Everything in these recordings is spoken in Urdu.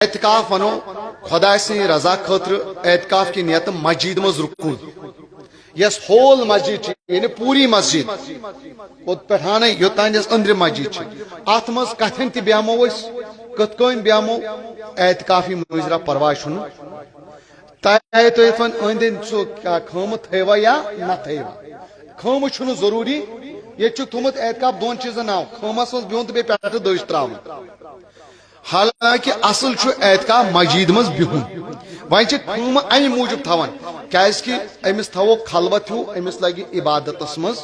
اعتکاف ونو خدا سن رضا خاطر اعتکاف کی نیت مسجد مز رکون یس ہول مسجد یعنی پوری مسجد پٹھانے یوتان یس اندر مسجد ات مز کتن تہ بیہمو کت کن بیہمو اعتکافی مجرا پرواہ چھ تہ تھی ون اند سو خم تھوا یا نہ تھوا خم چھ ضروری یہ تھومت اعتکاف دون چیزن ناو خمس مز بہن تو بیٚیہِ پٮ۪ٹھٕ دٔج تراون حالانکہ اصل اعتکاف مسجد مز بہن وۄنۍ چھِ خم امہِ موٗجوٗب تھاوان کیازِ أمِس تھاوو خلوت ہیوٗ أمِس لگہِ عبادتس مز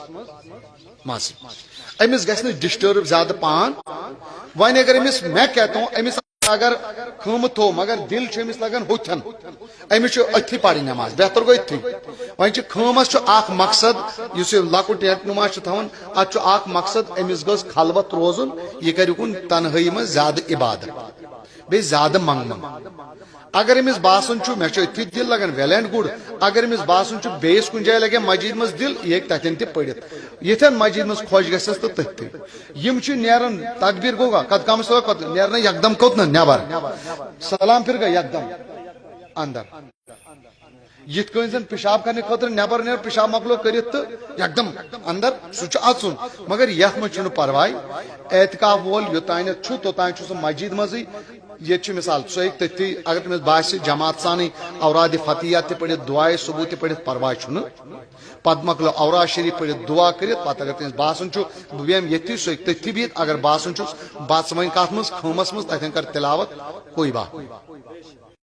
مزٕ أمِس گژھِ نہٕ ڈسٹرب زیادٕ پان وۄنۍ اگر أمِس مےٚ کہتا ہوں أمِس اگر خم تھو مگر دل أمِس لگان ہوتھن أمِس چھُ أتھی پرٕنۍ نماز بہتر گوٚو أتھی وۄنۍ چھُ خٲمس چھُ اکھ مقصد یُس یہِ لۄکُٹ ٹینٹ نُما چھُ تھاوان اتھ چھُ اکھ مقصد أمِس گٔژھ خلوت روزُن یہِ کرِ کُن تنہٲیی منٛز زیادٕ عبادت بیٚیہِ زیادٕ منگنہٕ اگر أمِس باسان چھُ مےٚ چھُ أتھی دل لگان ویل اینڈ گُڈ اگر أمِس باسان چھُ بیٚیِس کُنہِ جایہِ لگہِ مسجد منٛز دل یہِ ہیٚکہِ تتٮ۪ن تہِ پٔرِتھ یتھٮ۪ن مسجد منٛز خۄش گژھٮ۪س تہٕ تٔتھی یِم چھِ نیران تقبیر گوٚو قد کام نیرنا یکدم کوٚت نہٕ نٮ۪بر سلام پھر گٔے یکدم اندر یِتھ کٔنۍ زن پیشاب کرنہٕ خٲطرٕ نٮ۪بر نیرِ پیشاب مۄکلو کٔرِتھ تہٕ یکدم اندر سُہ چھُ اژُن مگر یتھ منٛز چھُنہٕ پرواے اعتکاف وول یوٚتانٮ۪تھ چھُ توٚتانۍ چھُ سُہ مسجد منٛزٕے یہ مثال سہ ہیٚکہِ تٔتھی اگر تٔمِس باسہِ جماعت سانٕے اوراد فتحیہ تہِ پٔرِتھ دعائے صبح تہِ پٔرِتھ پرواے چھُنہٕ پتہٕ مۄکلو اوراد شریف پٔرِتھ دعا کٔرِتھ پتہٕ اگر تٔمِس باسان چھُ بہٕ بیٚہمہٕ ییٚتھی سُہ ہیٚکہِ تٔتھی بِہِتھ اگر باسان چھُس بژ وۄنۍ کتھ منٛز خٲمس منٛز تتٮ۪ن کر تلاوت کوئی بات